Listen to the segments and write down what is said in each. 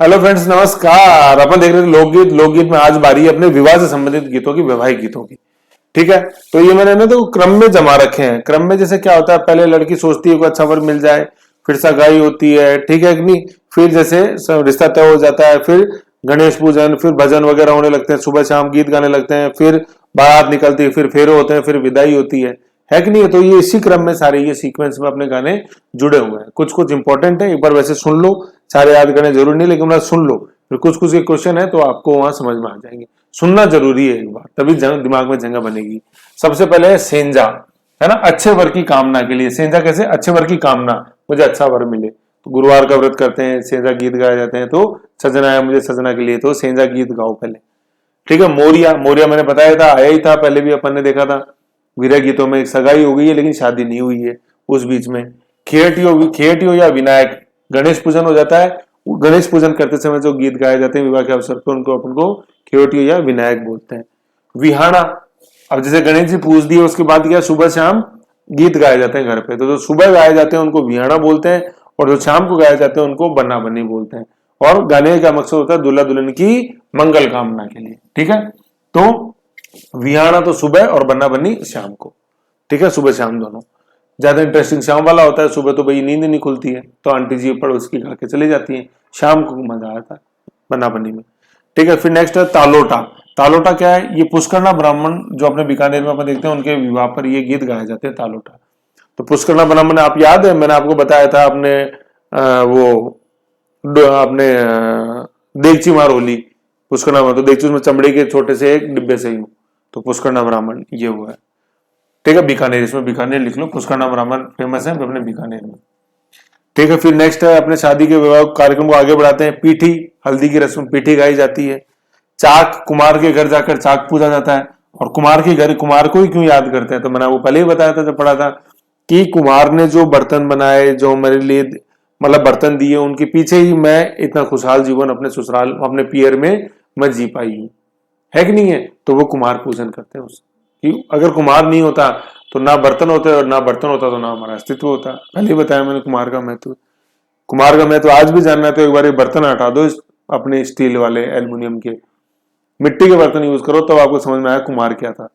Hello friends, नमस्कार। अपन देख रहे थे लोकगीत। लोकगीत में आज बारी है अपने विवाह से संबंधित गीतों की, वैवाहिक गीतों की। ठीक है, तो ये मैंने ना तो क्रम में जमा रखे हैं। क्रम में जैसे क्या होता है, पहले लड़की सोचती है कोई अच्छा वर मिल जाए, फिर सगाई होती है, ठीक है कि नहीं, फिर जैसे रिश्ता तय हो जाता है, फिर गणेश पूजन, फिर भजन वगैरह होने लगते हैं, सुबह शाम गीत गाने लगते हैं, फिर बारात निकलती है, फिर फेरे होते हैं, फिर विदाई होती है कि नहीं। तो ये इसी क्रम में सारे ये सीक्वेंस में अपने गाने जुड़े हुए हैं। कुछ कुछ इंपॉर्टेंट है, एक बार वैसे सुन लो, सारे याद करने जरूरी नहीं, लेकिन सुन लो, फिर कुछ कुछ क्वेश्चन है तो आपको वहां समझ में आ जाएंगे। सुनना जरूरी है एक बार, तभी दिमाग में जगह बनेगी। सबसे पहले है सेंजा, है ना, अच्छे वर की कामना के लिए। सेंजा कैसे? अच्छे वर की कामना, मुझे अच्छा वर मिले। तो गुरुवार का व्रत करते हैं, सेंजा गीत गाए जाते हैं। तो सजना है मुझे सजना के लिए, तो सेंजा गीत गाओ पहले। ठीक है। मोरिया, मोरिया मैंने बताया था, आया ही था पहले भी, अपन ने देखा था। वीरा गीतों में सगाई हो गई है लेकिन शादी नहीं हुई है उस बीच में। खेटियो या विनायक, गणेश पूजन हो जाता है। गणेश पूजन करते समय जो गीत गाए जाते हैं विवाह के अवसर पर, उनको अपन को खेटियो या विनायक बोलते हैं। विहाना, अब जैसे गणेश जी पूज दिए उसके बाद क्या, सुबह शाम गीत गाए जाते हैं घर पे, तो जो सुबह गाए जाते हैं उनको विहाना बोलते हैं, और जो शाम को गाए जाते हैं उनको बन्ना बन्नी बोलते हैं। और गाने का मकसद होता है दूल्हा दुल्हन की मंगल कामना के लिए। ठीक है, तो विहाना तो सुबह और बन्ना बन्नी शाम को। ठीक है, सुबह शाम दोनों। ज्यादा इंटरेस्टिंग शाम वाला होता है, सुबह तो भाई नींद नहीं खुलती है, तो आंटी जी पड़ोस की गा के चली जाती है, शाम को मजा आता है बन्ना बन्नी में। ठीक है, फिर नेक्स्ट है तालोटा। तालोटा क्या है? ये पुष्करना ब्राह्मण जो अपने बीकानेर में अपन देखते हैं, उनके विवाह पर ये गीत गाए जाते हैं, तालोटा। तो पुष्करना ब्राह्मण आप याद है, मैंने आपको बताया था अपने वो अपने देगची मार होली, पुष्करना में तो देगची में चमड़े के छोटे से एक डिब्बे से ही हूँ, तो पुष्करना ब्राह्मण ये हुआ है। ठीक है, बीकानेर, इसमें बीकानेर लिख लो, पुष्करना ब्राह्मण फेमस है अपने बीकानेर में। ठीक है, फिर नेक्स्ट है अपने शादी के विवाह कार्यक्रम को आगे बढ़ाते हैं। पीठी, हल्दी की रस्म, पीठी गाई जाती है। चाक, कुमार के घर जाकर चाक पूजा जाता है। और कुमार के घर, कुमार को ही क्यों याद करते हैं, तो मैंने वो पहले ही बताया था जब पढ़ा था, कि कुमार ने जो बर्तन बनाए, जो मेरे लिए मतलब बर्तन दिए, उनके पीछे ही मैं इतना खुशहाल जीवन अपने ससुराल, अपने पियर में मैं जी पाई हूँ, है कि नहीं है। तो वो कुमार पूजन करते हैं उससे, कि अगर कुमार नहीं होता तो ना बर्तन होते, और ना बर्तन होता तो ना हमारा अस्तित्व होता। पहले ही बताया मैंने कुमार का महत्व। कुमार का महत्व आज भी जानना है तो एक बार ये बर्तन हटा दो, अपने स्टील वाले, एल्युमिनियम के, मिट्टी के बर्तन यूज करो, तब आपको समझ में आया कुमार क्या था।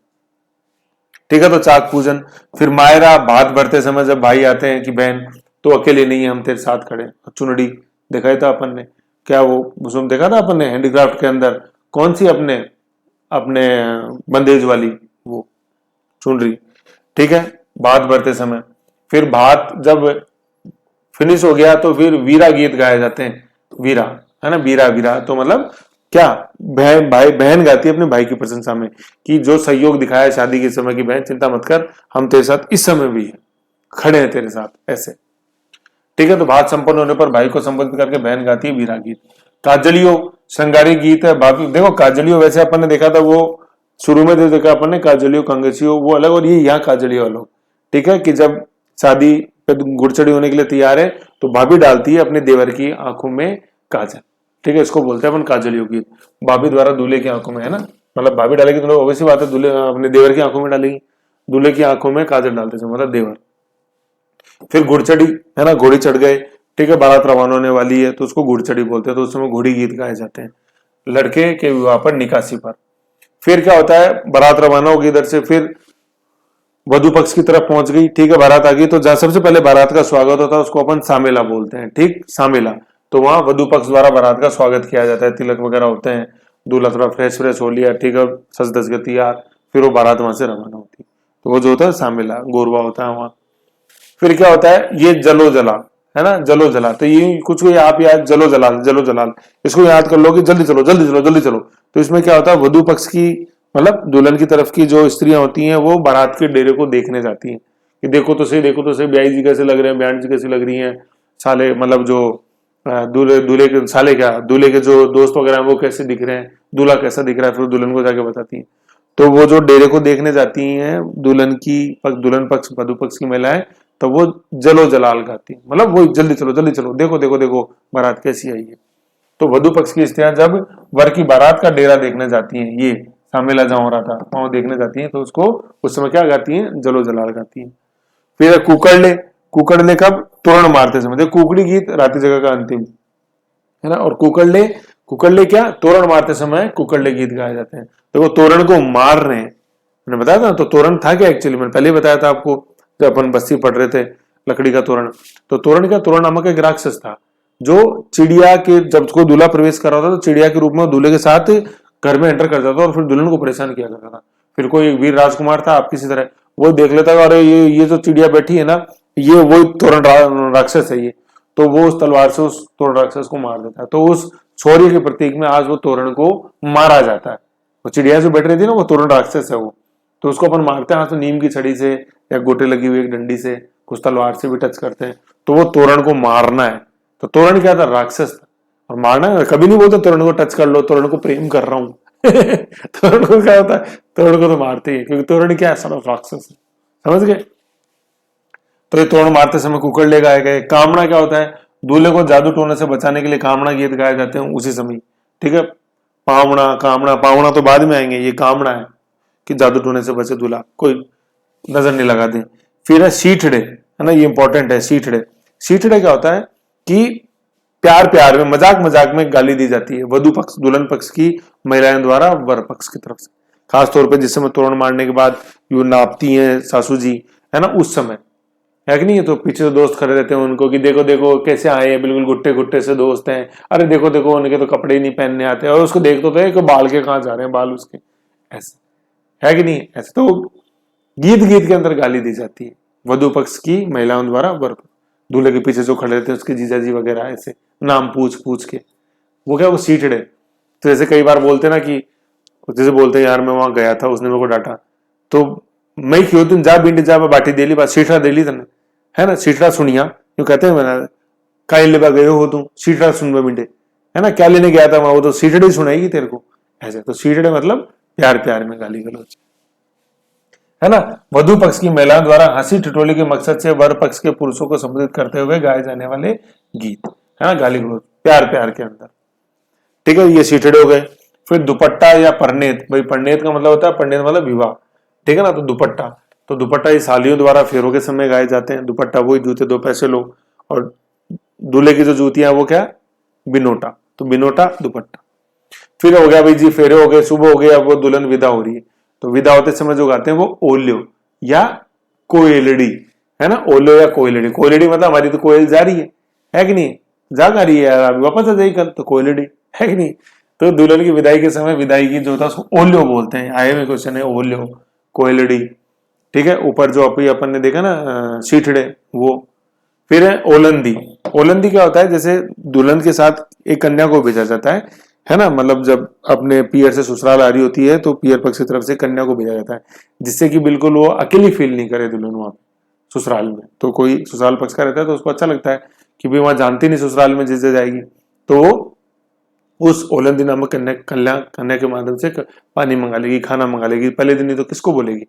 ठीक है, तो चाक पूजन। फिर मायरा, भात भरते समय जब भाई आते हैं कि बहन तो अकेले नहीं है, हम तेरे साथ खड़े। चुनड़ी दिखाया था अपन ने, क्या वो उसमें देखा था अपन ने हैंडीक्राफ्ट के अंदर, कौन सी, अपने अपने बंदेज वाली, वो चुनरी। ठीक है, भात भरते समय। फिर भात जब फिनिश हो गया तो फिर वीरा गीत गाए जाते हैं। वीरा, है ना, वीरा, वीरा तो मतलब क्या, बहन, भाई, बहन गाती है अपने भाई की प्रशंसा में, कि जो सहयोग दिखाया है शादी के समय की, बहन चिंता मत कर, हम तेरे साथ इस समय भी है, खड़े हैं तेरे साथ, ऐसे। ठीक है, तो बात संपन्न होने पर भाई को संबोधित करके बहन गाती है वीरा गीत। काजलियो, श्रृंगारी गीत है। बाकी देखो, काजलियो वैसे अपन ने देखा था, वो शुरू में जो देखा अपन ने, काजलियो कंगसियो वो अलग, और ये यहाँ काजलियो अलग। ठीक है, कि जब शादी पे गुड़चड़ी होने के लिए तैयार है, तो भाभी डालती है अपने देवर की आंखों में काजल। ठीक है, इसको बोलते हैं अपन काजलियो गीत। भाभी द्वारा दूल्हे की आंखों में, है ना, मतलब भाभी डालेगी तो ऑब्वियसली बात है, दूल्हे अपने देवर की आंखों में डालेगी, दूल्हे की आंखों में काजल डालते थे, मतलब देवर। फिर घुड़चड़ी, है ना, घोड़ी चढ़ गए। ठीक है, बारात रवाना होने वाली है तो उसको घुड़चड़ी बोलते हैं, तो उस समय घोड़ी गीत गाए जाते हैं लड़के के विवाह पर, निकासी पर। फिर क्या होता है, बारात रवाना होगी इधर से, फिर वधु पक्ष की तरफ पहुंच गई। ठीक है, बारात आ गई, तो जहां सबसे पहले बारात का स्वागत होता है उसको अपन सामेला बोलते हैं। ठीक, सामेला। तो वहां वधु पक्ष द्वारा बारात का स्वागत किया जाता है, तिलक वगैरह होते हैं, दूल्हा थोड़ा फ्रेश फ्रेश हो लिया, ठीक है, सज धज के तैयार, फिर वो बारात वहां से रवाना होती है, तो वो जो होता है सामेला, गोरवा होता है वहां। फिर क्या होता है, ये जलो जलाल, है ना, जलो जलाल, तो ये कुछ को आप याद, जलो जलाल, जलो जलाल, इसको याद कर लो कि जल्दी चलो, जल्दी चलो, जल्दी चलो। तो इसमें क्या होता है, वधु पक्ष की, मतलब दुल्हन की तरफ की जो स्त्रियां होती हैं, वो बारात के डेरे को देखने जाती हैं, कि देखो तो सही, देखो तो सही, ब्याई जी कैसे लग रहे हैं, बयान जी कैसी लग रही हैं, साले, मतलब जो दूल्हे, दूल्हे के साले, क्या दूल्हे के जो दोस्त वगैरह हैं वो कैसे दिख रहे हैं, दूल्हा कैसा दिख रहा है, फिर दुल्हन को जाके बताती हैं। तो वो जो डेरे को देखने जाती हैं दुल्हन की, दुल्हन पक्ष, वधु पक्ष की महिलाएं, तो वो जलो जलाल गाती है, मतलब वो जल्दी चलो, जल्दी चलो, देखो देखो देखो बारात कैसी आई है। तो वधु पक्ष की स्त्रियां जब वर की बारात का डेरा देखने जाती हैं, ये सामेला जहां हो रहा था वहां देखने जाती हैं, तो उसको उस समय क्या गाती हैं, जलो जलाल गाती हैं। फिर कुकड़ले, कुकड़ले कब, तोरण मारते समय, देखो कुकड़ी गीत राती जगह का अंतिम, है ना। और कुकड़ले, कुकड़ले क्या, तोरण मारते समय कुकड़ले गीत गाए जाते हैं। देखो तोरण को मार रहे हैं, मैंने बताया था। तो तोरण था क्या एक्चुअली, मैंने पहले ही बताया था आपको जब अपन बस्ती पढ़ रहे थे, लकड़ी का तोरण। तो तोरण क्या, तोरण नामक एक राक्षस था जो चिड़िया के, जब कोई दूल्हा प्रवेश कर रहा था तो चिड़िया के रूप में दूल्हे के साथ घर में एंटर करता था और फिर दुल्हन को परेशान किया करता था। फिर कोई वीर राजकुमार था आप किसी तरह, वो देख लेता है अरे ये जो चिड़िया बैठी है ना, ये वो तोरण राक्षस है ये। तो वो उस तलवार से उस तोरण राक्षस को मार देता है। तो उस शौर्य के प्रतीक में आज वो तोरण को मारा जाता है। वो चिड़िया जो बैठ रही थी ना, वो तोरण राक्षस है वो। तो उसको अपन मारते हैं, तो नीम की छड़ी से या गोटे लगी हुई एक डंडी से, कुछ तलवार से भी टच करते हैं। तो वो तोरण को मारना है। तो तोरण क्या था, राक्षस था। और मारना है, कभी नहीं बोलते तोरण को टच कर लो, तोरण को प्रेम कर रहा हूं तोरण को क्या होता है, तोरण को तो मारते ही, क्योंकि तोरण क्या है, सारा राक्षस है। समझ गए। तो ये तोरण मारते समय कुकड़ले गाए गए। कामना क्या होता है, दूल्हे को जादू टोने से बचाने के लिए कामना गीत गाए जाते हैं उसी समय। ठीक है, पावना, कामना, पावना तो बाद में आएंगे, ये कामना है कि जादू टोने से बचे दूल्हा, कोई नजर नहीं लगा दे। फिर है शीठड़े, है ना, ये इंपॉर्टेंट है शीठड़े। शीठड़े क्या होता है कि प्यार प्यार में, मजाक मजाक में गाली दी जाती है वधु पक्ष, दुल्हन पक्ष की महिलाएं द्वारा वर पक्ष की तरफ से। खास तौर पे जिस समय तोरण मारने के बाद यू नापती हैं सासू जी, है ना, उस समय है कि नहीं। तो पीछे से दोस्त खड़े रहते हैं उनको कि देखो देखो कैसे आए हैं, बिल्कुल गुट्टे गुट्टे से दोस्त हैं, अरे देखो देखो उनके तो कपड़े ही नहीं पहनने आते। और उसको देख तो कि बाल के कहाँ जा रहे हैं बाल उसके, ऐसे है कि नहीं। ऐसे तो गीत गीत के अंदर गाली दी जाती है वधु पक्ष की महिलाओं द्वारा वर, दूल्हे के पीछे जो खड़े रहते हैं उसके जीजाजी वगैरह, ऐसे नाम पूछ पूछ के। वो क्या, वो सीटड़े। तो जैसे कई बार बोलते ना कि, जैसे बोलते हैं यार मैं वहां गया था उसने मेरे को डांटा, तो मैं क्यों तुम जा बिंड जा बाटी दे ली बात, सीटड़ा दे ली तने, है ना, सीटड़ा सुनिया क्यों कहते हैं। मैंने काई लेबा गए हो तुम, सीटड़ा सुन बिंडे, है ना, क्या लेने गया था वहां, वो तो सीटड़ी सुनाएगी तेरे को। ऐसे तो सीटड़े मतलब प्यार प्यार में गाली गलौज, है ना। वधु पक्ष की महिलाओं द्वारा हंसी ठिठोली के मकसद से वर पक्ष के पुरुषों को संबोधित करते हुए गाए जाने वाले गीत, है ना, गाली गलौज प्यार प्यार के अंदर। ठीक है, ये सीटड़े हो गए। फिर दुपट्टा या परनेत, भाई परनेत का मतलब होता है, परनेत मतलब विवाह, ठीक है ना। तो दुपट्टा, तो दुपट्टा ये सालियों द्वारा फेरों के समय गाए जाते हैं। दुपट्टा वही जूते 2 पैसे लो, और दूल्हे की जो जूतियां वो क्या, बिनोटा, तो बिनोटा दुपट्टा। फिर हो गया भाई जी, फेरे हो गए, सुबह हो गया, अब वो दुल्हन विदा हो रही है। तो विदा होते समय जो गाते हैं वो ओल्यो या कोयलड़ी, है ना, ओल्यो या कोयलड़ी। कोयलड़ी मतलब हमारी तो कोयल जा रही है कि नहीं, जा रही है यार, अभी वापस आ जाएगी कल, तो कोयलड़ी है कि नहीं। तो दुल्हन की विदाई के समय विदाई की जो था उसको ओल्यो बोलते हैं। आए हुए क्वेश्चन है ओल्यो, कोयलड़ी। ठीक है, ऊपर जो अभी अपन ने देखा ना सीठड़े, वो। फिर है ओलंदी। ओलंदी क्या होता है, जैसे दुल्हन के साथ एक कन्या को भेजा जाता है ना, मतलब जब अपने पियर से ससुराल आ रही होती है तो पियर पक्ष की तरफ से कन्या को भेजा जाता है, जिससे कि बिल्कुल वो अकेली फील नहीं करे दुल्हन वहां ससुराल में। तो कोई ससुराल पक्ष का रहता है तो उसको अच्छा लगता है कि भाई वहां जानती नहीं ससुराल में जिससे जाएगी, तो वो उस ओलंदी नामक कन्या के माध्यम से पानी मंगा लेगी, खाना मंगा लेगी। पहले दिन ही तो किसको बोलेगी,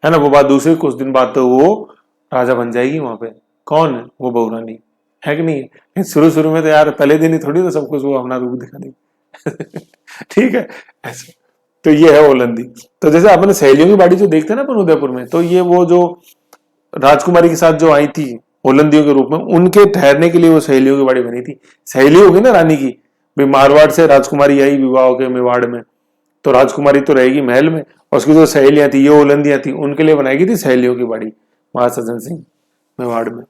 है ना, वो बात दूसरे कुछ दिन बाद तो वो राजा बन जाएगी वहां पे। कौन है वो, बहू रानी, है कि नहीं। शुरू शुरू में तो यार पहले दिन ही थोड़ी तो सब कुछ वो अपना रूप दिखा देगी ठीक है, ऐसे। तो ये है ओलंदी। तो जैसे अपने सहेलियों की बाड़ी जो देखते हैं ना अपन उदयपुर में, तो ये वो जो राजकुमारी के साथ जो आई थी ओलंदियों के रूप में, उनके ठहरने के लिए वो सहेलियों की बाड़ी बनी थी। सहेली होगी ना रानी की, भाई मारवाड़ से राजकुमारी आई विवाह के मेवाड़ में, तो राजकुमारी तो रहेगी महल में, और उसकी जो सहेलियां थी, ये ओलंदियां थी, उनके लिए बनाई गई थी सहेलियों की बाड़ी महासज्जन सिंह मेवाड़ में।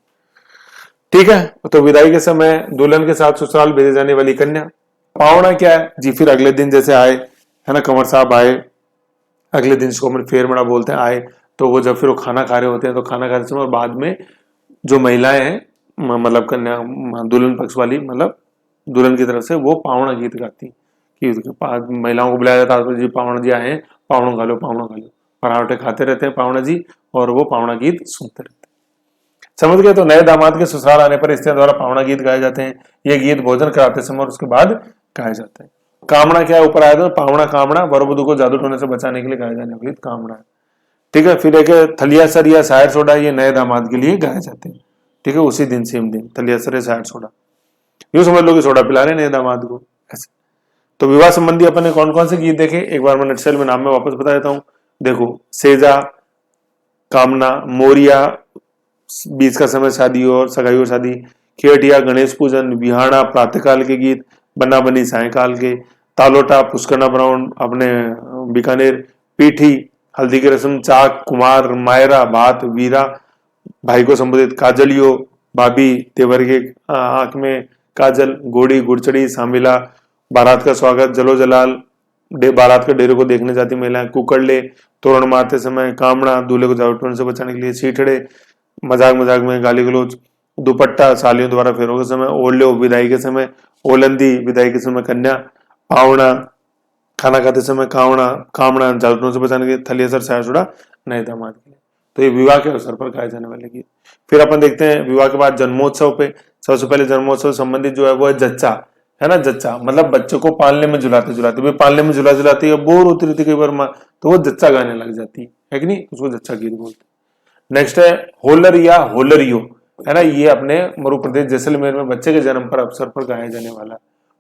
ठीक है, तो विदाई के समय दुल्हन के साथ ससुराल भेजे जाने वाली कन्या। पावना क्या है जी, फिर अगले दिन जैसे आए, है ना, कंवर साहब आए, अगले दिन इसको हम फेर मड़ा बोलते हैं, आए। तो वो जब फिर वो खाना खा रहे होते हैं, तो खाना खाते समय और बाद में जो महिलाएं हैं, मतलब कन्या दुल्हन पक्ष वाली, मतलब दुल्हन की तरफ से, वो पावना गीत गाती कि महिलाओं को बुलाया जाता है, जी पावना जी आए हैं, पावना गा लो, पावना गा लो। पराठे खाते रहते हैं पावना जी, और वो पावना गीत सुनते रहते हैं। समझ गए। तो नए दामाद के ससुराल आने पर स्त्रियों द्वारा पावना गीत गाए जाते हैं। ये गीत भोजन कराते समय और उसके बाद गाए जाते हैं। कामना क्या ऊपर आया था, पावना कामना वर वधु को जादू टोने से बचाने के लिए गाए जाने वाले गीत कामना है। ठीक है, फिर एक थलिया सर या सायर सोडा, ये नए दामाद के लिए गाए जाते हैं। ठीक है, उसी दिन सेम दिन थलिया सर या सायर सोडा, यूं समझ लो कि सोडा पिला रहे नए दामाद को, ऐसे। तो विवाह संबंधी अपन ने कौन कौन से गीत देखे, एक बार मैं नटसेल में नाम में वापस बता देता हूं। देखो, सेजा, कामना, मोरिया, बीच का समय शादी और सगाई और शादी, खेटिया, गणेश पूजन, बिहाड़ा, प्रातःकाल के गीत, बन्ना बनी सायकाल के, तालोटा पुष्करना ब्राउन अपने बीकानेर, पीठी हल्दी की रस्म, चाक कुमार, मायरा भात, वीरा भाई को संबोधित, काजलियो भाभी तेवर के आंख में काजल, घोड़ी गुड़चड़ी सामिला, बारात का स्वागत, जलो जलाल बारात के डेरे को देखने जाती महिलाएं, कुकड़ले तोरण मारते समय, कामड़ा दूल्हे को जावटपन से बचाने के लिए, सीठड़े मजाक मजाक में गाली गलौज, दुपट्टा सालियों द्वारा फेरों के समय, ओल्यो विदाई के समय, ओलंदी विदाई के समय कन्या, पावना खाना खाते समय, कावड़ा कामड़ा जावटों से बचाने के लिए, थलियासर सायासुड़ा नए दामाद के लिए। तो ये विवाह के अवसर पर गाए जाने वाले गीत। फिर अपन देखते हैं विवाह के बाद जन्मोत्सव पे। सबसे पहले जन्मोत्सव संबंधित जो है वो है जच्चा, है ना। जच्चा मतलब बच्चे को पालने में झुलाते झुलाते, भाई पालने में झुला झुलाती है, बोर होती रहती कई बार माँ, तो वो जच्चा गाने लग जाती है कि नहीं, उसको जच्चा गीत बोलते। नेक्स्ट है होलर या होलरियो, है ना। ये अपने मध्य प्रदेश जैसलमेर में बच्चे के जन्म पर अवसर पर गाया जाने वाला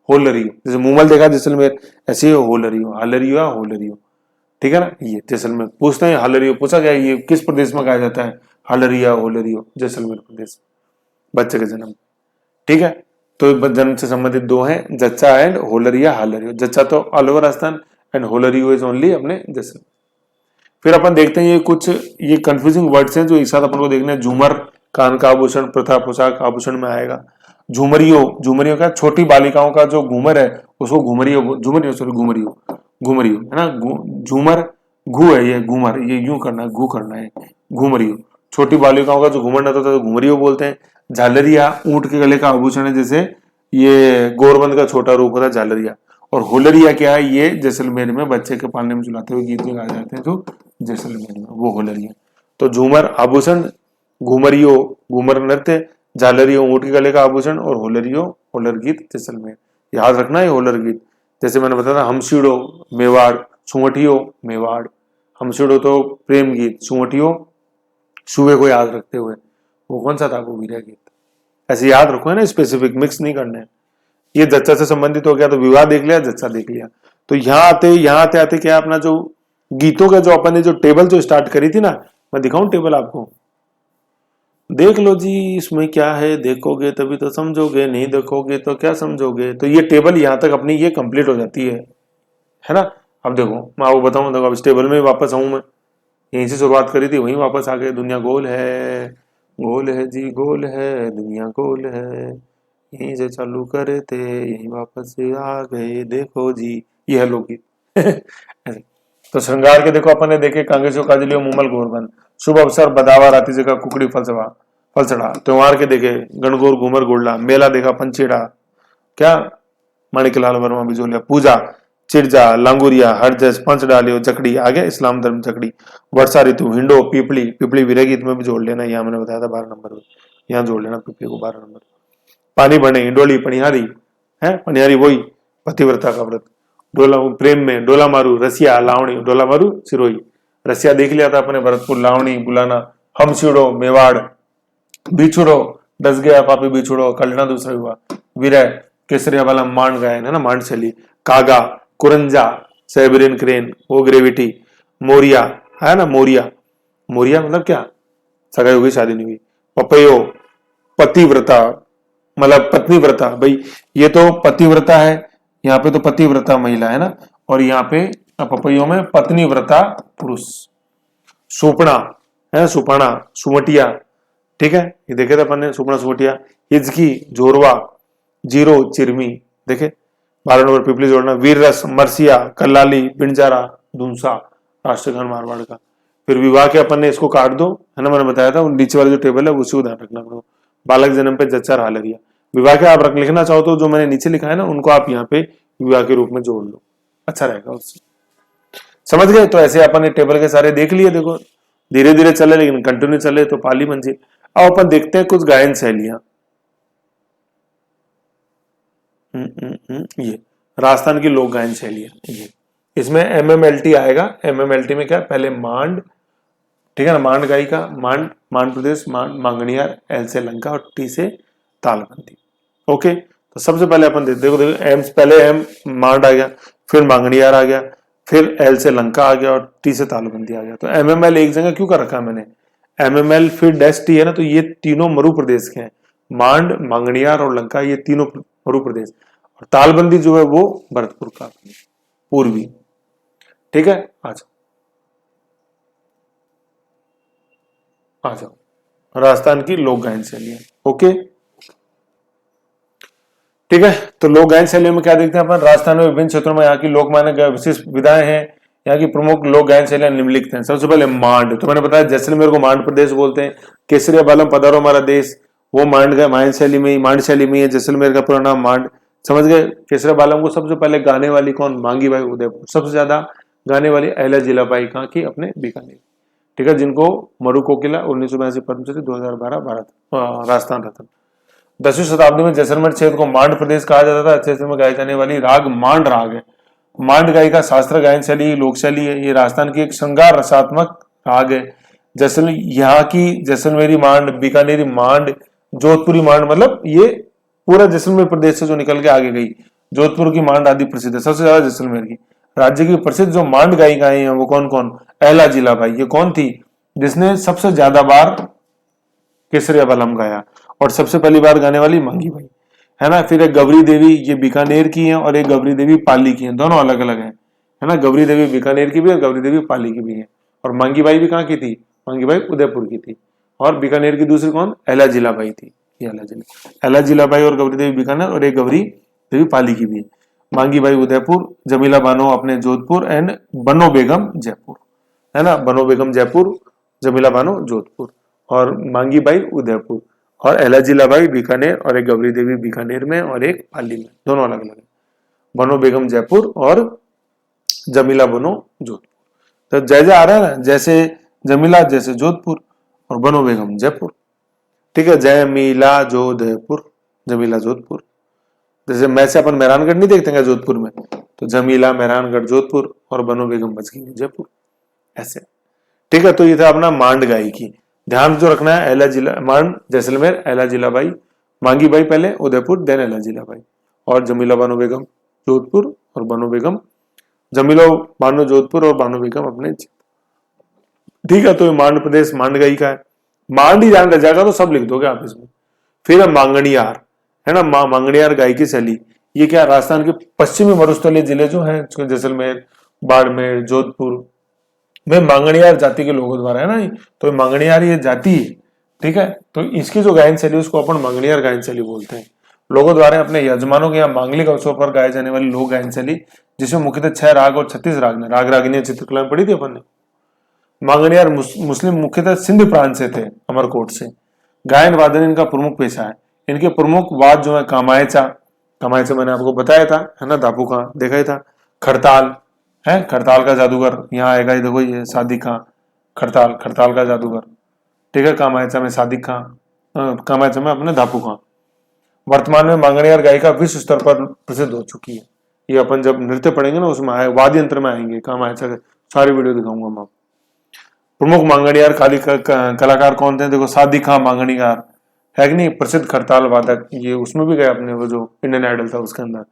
होलरियो। जैसे मूमल देखा जैसलमेर, ऐसे ही होलरियो, हालरियो या होलरियो, ठीक है ना। ये जैसलमेर पूछते हैं, हालरियो पूछा गया ये किस प्रदेश में गाया जाता है, हालरिया होलरियो जैसलमेर प्रदेश, बच्चे के जन्म, ठीक है। तो जन्म से संबंधित दो हैं, जच्चा एंड होलरिया हालरियो। जच्चा तो ऑल ओवर राजस्थान एंड होलरियो इज ओनली अपने जैसलमेर। फिर अपन देखते हैं ये कुछ ये कंफ्यूजिंग वर्ड्स हैं जो एक साथ अपन को देखने हैं। झूमर कान का आभूषण, प्रथा पोशाक आभूषण में आएगा। झूमरियो, झूमरियो का छोटी बालिकाओं का जो घूमर है उसको घूमरियो, झूमरियो सॉरी घूमरियो, घूमरियो है ना। झूमर घू है, ये घूमर, ये यूं करना है, घू करना है, घूमरियो। छोटी बालिकाओं का जो घूमर रहता था तो घूमरियो बोलते हैं। झालरिया ऊंट के गले का आभूषण है, जैसे ये गोरबंद का छोटा रूप होता है झालरिया। और होलरिया क्या है, ये जैसलमेर में बच्चे के पालने में झुलाते हुए गीत में गाए जाते हैं जो जैसलमेर में, वो होलरिया। तो झूमर आभूषण, घूमरियो घूमर नृत्य, झालरियो ऊंट के गले का आभूषण, और होलरियो होलर गीत जैसलमेर। याद रखना है होलर गीत। जैसे मैंने बताया हमसीड़ो मेवाड़, सुवटियो मेवाड़। हमसीड़ो तो प्रेम गीत, सुवटियो सुबह को याद रखते हुए, वो कौन सा था, वो वीरा गीत। ऐसे याद रखो है ना, स्पेसिफिक मिक्स नहीं करना है। ये जच्चा से संबंधित हो गया, तो विवाह देख लिया, जच्चा देख लिया। तो यहाँ आते आते क्या अपना जो गीतों का जो अपन ने जो टेबल जो स्टार्ट करी थी ना, मैं दिखाऊं टेबल आपको, देख लो जी इसमें क्या है, देखोगे तभी तो समझोगे, नहीं देखोगे तो क्या समझोगे। तो ये टेबल यहाँ तक अपनी ये कंप्लीट हो जाती है ना। अब देखो मैं आपको बताऊं, देखो अब इस टेबल में वापस आऊं मैं, यहीं से शुरुआत करी थी वहीं वापस आ गए। दुनिया गोल है जी गोल है, दुनिया गोल है, यहीं से चालू करे थे यहीं वापस से आ गए, देखो जी, ये है लोकगीत। तो श्रृंगार के देखो अपन ने देखे, कांग्रेसियों काजलियों मूमल गोरबंद। शुभ अवसर बदावा राती जगह कुकड़ी फलसड़ा। त्योहार के देखे गणगौर घूमर गुड़ला। मेला देखा पंचेड़ा, क्या माणिकलाल वर्मा बिजोलिया। पूजा चिड़जा लांगुरिया हरजस पंच डालियो जकड़ी, आ गया इस्लाम धर्म जकड़ी। वर्षा ऋतु हिंडो पीपली, पीपली विरह गीत में भी जोड़ लेना, यहाँ मैंने बताया था 12 नंबर में, यहाँ जोड़ लेना पीपली को 12 नंबर। पानी बने इंडोली पनिहारी है, पनिहारी वही पतिव्रता का व्रत। डोला प्रेम में डोला मारू रसिया लावणी, डोला मारू सिरोही। रसिया देख लिया था अपने भरतपुर, लावणी बुलाना। हम सिड़ो मेवाड़, बिछुड़ो दस गया पापी बिछुड़ो, कलना दूसरा हुआ। विरह केसरिया वाला मांड गायन है ना, मांड शैली। कागा कुरंजा सेबरिन क्रेन, वो ग्रेविटी। मोरिया है ना, मोरिया, मोरिया मतलब क्या, सगाई हो गई शादी नहीं हुई। पपयो पतिव्रता मतलब पत्नीव्रता, भाई ये तो पतिव्रता है, यहाँ पे तो पतिव्रता महिला है ना, और यहाँ पे पपैयों में पत्नीव्रता पुरुष। सुपना है, सुपना सुमटिया, ठीक है, ये देखे थे अपन ने, सुपना सुमटिया। हिजकी जोरवा, जीरो चिरमी, देखे 12 नंबर पिपली जोड़ना। वीर रस मरसिया कल्लाली पिंजारा धुंसा, राष्ट्रगान मारवाड़ का। फिर विवाह के अपन ने इसको काट दो, है ना, मैंने बताया था नीचे वाला जो टेबल है उसी को ध्यान रखना। बालक जन्म पे जच्चा हालरिया। विवाह के आप लिखना चाहो तो जो मैंने नीचे लिखा है ना, उनको आप यहाँ पे विवाह के रूप में जोड़ लो, अच्छा रहेगा उससे। समझ गए। तो ऐसे अपन ने टेबल के सारे देख लिए, देखो धीरे धीरे चले लेकिन कंटिन्यू चले तो पाली मंजिल। अब अपन देखते हैं कुछ गायन शैलियां। ये राजस्थान की लोक गायन शैलियां, ये इसमें MMLT आएगा। MMLT में क्या, पहले मांड, ठीक है ना, मांड गायिका, मांड प्रदेश, मांड मांगणियार, L से लंका और T से तालबंदी। ओके, तो सबसे पहले अपन देखो एम, पहले एम मांड आ गया, फिर मांगणियार आ गया, फिर L से लंका आ गया और T से तालबंदी आ गया। तो MML एक जगह क्यों कर रखा है मैंने, MML फिर डैश T है ना, तो ये तीनों मरु प्रदेश के हैं। मांड मांगणियार और लंका ये तीनों मरु प्रदेश। और तालबंदी जो है वो भरतपुर का पूर्वी। ठीक है, आ जाओ आ जाओ, राजस्थान की लोक गायन शैली है। ओके, ठीक है। तो लोक गायन शैली में क्या देखते हैं अपन, राजस्थान में विभिन्न क्षेत्रों में यहाँ की लोकमान्य विशिष्ट विधाएं हैं। यहाँ की प्रमुख लोक गायन शैलियां निम्नलिखित हैं। सबसे पहले मांड, तो मैंने बताया जैसलमेर को मांड प्रदेश बोलते हैं। केसरिया बालम पधारो हमारा देश, वो मांड शैली में, मांड शैली में है। जैसलमेर का पूरा नाम मांड, समझ गए। केसरिया बालम को सबसे पहले गाने वाली कौन, मांगी बाई उदयपुर। सबसे ज्यादा गाने वाली अहल्या जिलाबाई कहाँ की, अपने बीकानेर। ठीक है, जिनको मरु कोकिला 1982 पद्मश्री, 2012 भारत राजस्थान रत्न। 10वीं शताब्दी में जैसलमेर क्षेत्र को मांड प्रदेश कहा जाता था। क्षेत्र में गाई जाने वाली राग मांड राग है। मांड गाई का शास्त्र गायन शैली लोक शैली है। ये राजस्थान की एक श्रृंगार रसात्मक राग है। जैसल यहाँ की जैसलमेरी मांड, बीकानेरी मांड, जोधपुरी मांड, मतलब ये पूरा जैसलमेर प्रदेश से जो निकल के आगे गई। जोधपुर की मांड आदि प्रसिद्ध है, सबसे ज्यादा जैसलमेर की। राज्य की प्रसिद्ध जो मांड गायिकाएं हैं वो कौन कौन, अहल्या जिलाबाई, ये कौन थी जिसने सबसे ज्यादा बार केसरिया बालम गाया और सबसे पहली बार गाने वाली मांगी बाई, है ना। फिर एक गौरी देवी, ये बीकानेर की है, और एक गौरी देवी पाली की है, दोनों अलग अलग है ना। गौरी देवी बीकानेर की भी और गौरी देवी पाली की भी है। और मांगी बाई भी कहाँ की थी, मांगी बाई उदयपुर की थी। और बीकानेर की दूसरी कौन, अहल्या जिलाबाई थी। ये अहल्या जिलाबाई और गौरी देवी बीकानेर, और एक गौरी देवी पाली की भी है। मांगी बाई उदयपुर, जमीला बानो अपने जोधपुर, एंड बनो बेगम जयपुर, है ना। बनो बेगम जयपुर, जमीला बानो जोधपुर, और मांगी बाई उदयपुर, और अहल्या जिलाबाई बीकानेर, और एक गौरी देवी बीकानेर में और एक पाली में, दोनों अलग अलग है। बनो बेगम जयपुर और जमीला बनो जोधपुर। तो जैसे आ रहा है ना, जैसे जमीला जैसे जोधपुर और बनो बेगम जयपुर। ठीक है, जयमीला जोधपुर, जमीला जोधपुर। जैसे मैं से अपन मेहरानगढ़ नहीं देखते हैं जोधपुर में, तो जमीला मेहरानगढ़ जोधपुर और बनो बेगम बच गई जयपुर, ऐसे। ठीक है, तो ये था अपना मांड गाई की। ध्यान जो रखना है, अहल्या जिला मांड जैसलमेर, अहल्या जिलाबाई, मांगी बाई पहले उदयपुर, देन अहल्या जिलाबाई, और जमीला बानो बेगम जोधपुर और बानो बेगम, जमीला बानो जोधपुर और बानो बेगम अपने। ठीक है, तो ये मांड प्रदेश मांड गाई का है। मांड ही ध्यान रह जाएगा तो सब लिख दोगे आप इसमें। फिर है मांगणियार, है ना। मांगणियार गाय की शैली, ये क्या, राजस्थान के पश्चिमी मरुस्थलीय जिले जो है जैसलमेर, बाड़मेर, जोधपुर में मांगणियार जाति के लोगों द्वारा, है ना। तो मांगणियार ये जाति है, ठीक है। तो इसकी जो गायन शैली उसको अपन मांगणियार गायन शैली बोलते हैं। लोगों द्वारा अपने यजमानों के यहाँ मांगलिक अवसरों पर गाए जाने वाली लोक गायन शैली, जिसमें मुख्यतः 6 राग और 36 राग ने, राग रागिनी चित्रकला में पढ़ी थी अपन ने। मांगणियार मुस्लिम मुख्यतः सिंध प्रांत से थे, अमरकोट से। गायन वादन इनका प्रमुख पेशा है। इनके प्रमुख वाद जो है कामायचा, कामायचा मैंने आपको बताया था, है ना। दापू खां देखा ही था। खड़ताल है, खड़ताल का जादूगर यहाँ आएगा, ये देखो, ये सादिक खां, खड़ताल, खड़ताल का जादूगर। ठीक है, कामायचा में सादिक खां, कामायचा में अपने दापू खां। वर्तमान में मांगणियार गायिका विश्व स्तर पर प्रसिद्ध हो चुकी है। ये अपन जब नृत्य पढ़ेंगे ना उसमें आए, वाद्य यंत्र में आएंगे कामायचा के, सारी वीडियो दिखाऊंगा मैं। प्रमुख मांगणियार कलाकार कौन थे, देखो, सादिक खां मांगणियार है कि नहीं, प्रसिद्ध खड़ताल वादक, ये उसमें भी गए अपने, वो जो इंडियन आइडल था उसके अंदर,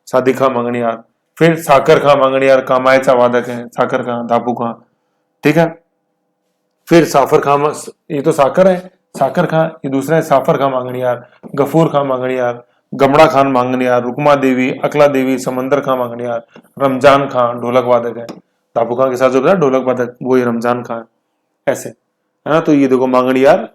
सादिक खां मांगणियार। फिर साकर खां मांगणियार कामायचा वादक है, साकर खां, दापू खां, ठीक है। फिर साफर खां, ये तो साकर है, साकर खां, ये दूसरा है साफर खां मांगणियार, गफूर खां मांगणियार, गमड़ा खान मांगणियार, रुकमा देवी, अकला देवी, समंदर खां मांगणियार, रमजान खां ढोलक वादक है। दापू खां के साथ जो ढोलक वादक वो ये रमजान खां, ऐसे, है ना। तो ये देखो मांगणियार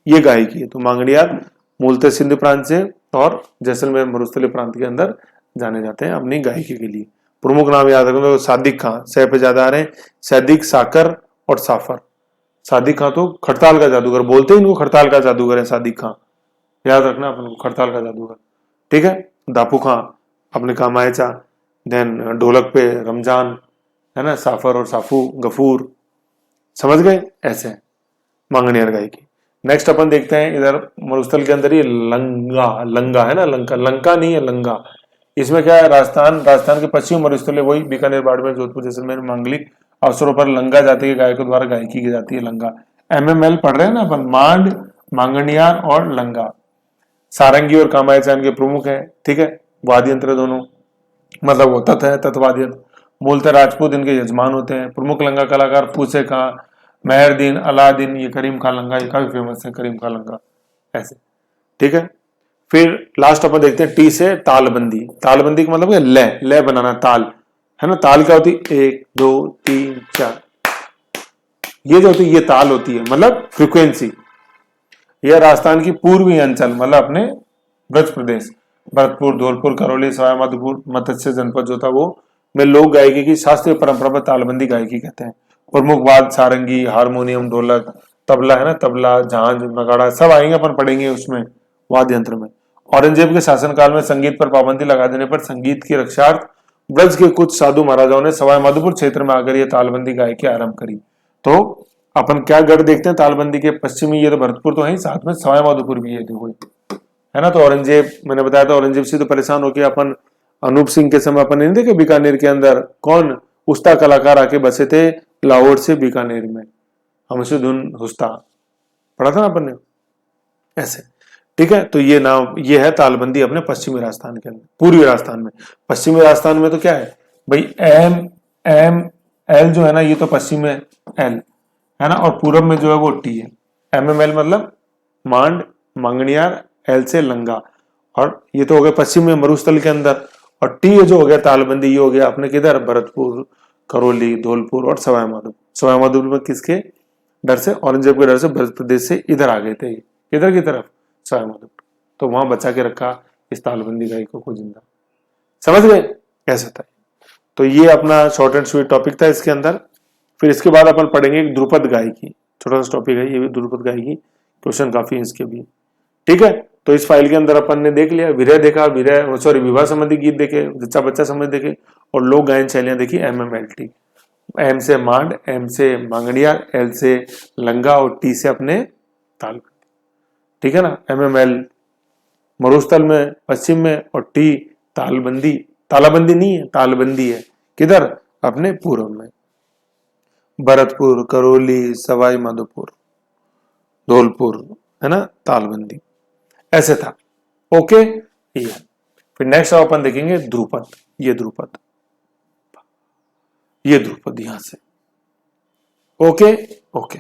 ये गायकी है। तो मांगणियार मूलतः सिंध प्रांत से और जैसलमेर मरुस्थलीय प्रांत के अंदर जाने जाते हैं अपनी गायकी के लिए। प्रमुख नाम याद रखना, सादिक खां, सह पे ज्यादा आ रहे हैं, सादिक, साकर और साफर। सादिक खां तो खड़ताल का जादूगर बोलते हैं, इनको खड़ताल का जादूगर है सादिक खां, याद रखना अपन को, खड़ताल का जादूगर। ठीक है, दापू खां अपने कामायचा, देन ढोलक पे रमजान, है ना, साफर और साफू, गफूर, समझ गए, ऐसे मांगणियार गायकी। नेक्स्ट अपन देखते हैं इधर मरुस्थल के अंदर ये लंगा, लंगा है ना, लंका, लंका नहीं है, लंगा। इसमें क्या है, राजस्थान के पश्चिमी मरुस्थल, वही बीकानेर, बाड़मेर, जोधपुर, जैसलमेर, मांगलिक अवसरों पर लंगा जाति के गायकों द्वारा गायकी की जाती है। लंगा MML पढ़ रहे हैं ना अपन, मांड, मांगणियार और लंगा। सारंगी और कामायचान के प्रमुख है, ठीक है। वाद्य यंत्र दोनों, मतलब वो तत् है, तत्वाद्य यंत्र। मूलतः राजपूत इनके यजमान होते हैं। प्रमुख लंगा कलाकार फूसे खां, मेहरदीन, अलादीन, ये करीम खां लंगा, ये काफी फेमस है, करीम खां लंगा, ऐसे, ठीक है। फिर लास्ट अपन देखते हैं टी से तालबंदी। तालबंदी का मतलब है लय, लय बनाना, ताल है ना। ताल क्या होती है, 1 2 3 4, ये जो होती है ये ताल होती है, मतलब फ्रीक्वेंसी। यह राजस्थान की पूर्वी अंचल मतलब अपने ब्रज प्रदेश, भरतपुर, धौलपुर, करौली, सवाई माधोपुर, मत्स्य जनपद जो था वो में लोक गायकी की शास्त्रीय परंपरा पर तालबंदी गायकी कहते हैं। प्रमुख वाद्य सारंगी, हारमोनियम, ढोलक, तबला है ना, तबला, झांझ, नगाड़ा सब आएंगे, अपन पढ़ेंगे उसमें वाद्य यंत्र में। औरंगजेब के शासनकाल में संगीत पर पाबंदी लगा देने पर संगीत की रक्षार्थ ब्रज के कुछ साधु महाराजाओं ने सवाई माधोपुर क्षेत्र में आकर यह तालबंदी गायकी आरंभ करी। तो अपन क्या गढ़ देखते हैं तालबंदी के पश्चिमी, ये तो भरतपुर तो है, साथ में सवाई माधोपुर भी है, देखो है ना। तो औरंगजेब, मैंने बताया था औरंगजेब से तो परेशान होकर अपन अनूप सिंह के समय अपन नहीं देखे बीकानेर के अंदर कौन उस्ता कलाकार आके बसे थे लाहौर से बीकानेर में, हमसे धुन हुस्ता पढ़ा था ना अपन ने, ऐसे। ठीक है, तो ये नाम ये है तालबंदी अपने पश्चिमी राजस्थान के अंदर। पूर्वी राजस्थान में, पश्चिमी राजस्थान में तो क्या है भाई, एम एम एल जो है ना, ये तो पश्चिम में एल है ना, और पूरब में जो है वो टी है। एम एम एल मतलब मांड, मांगणियार, एल से लंगा, और ये तो हो गया पश्चिम में मरुस्थल के अंदर। और टी जो हो गया तालबंदी, ये हो गया अपने किधर, भरतपुर, करौली, धौलपुर और सवाई माधोपुर। सवाई माधोपुर में किसके डर से, औरंगजेब के डर से ब्रज प्रदेश से इधर आ गए थे, इधर की तरफ सवाई माधोपुर, तो वहां बचा के रखा इस तालबंदी गायकों को जिंदा। समझ गए कैसे था। तो ये अपना शॉर्ट एंड स्वीट टॉपिक था इसके अंदर। फिर इसके बाद अपन पढ़ेंगे ध्रुपद गायकी, छोटा सा टॉपिक है ये भी, ध्रुपद गायकी, क्वेश्चन काफी है इसके भी। ठीक है, तो इस फाइल के अंदर अपन ने देख लिया, विरह देखा, विरह सॉरी विवाह संबंधी गीत देखे, जच्चा बच्चा संबंधी देखे, और लोक गायन शैलियां देखी MMLT। एम से मांड, एम से मांगड़िया, एल से लंगा और टी से अपने ताल। ठीक है ना, MML मरुस्थल में पश्चिम में, और टी तालबंदी, तालाबंदी नहीं है तालबंदी है, किधर, अपने पूर्व में, भरतपुर, करौली, सवाई माधोपुर, धौलपुर है ना, तालबंदी ऐसे था। ओके, ये फिर नेक्स्ट अपन देखेंगे ध्रुपद, ये ध्रुपद, ये ध्रुपद यहां से। Okay okay.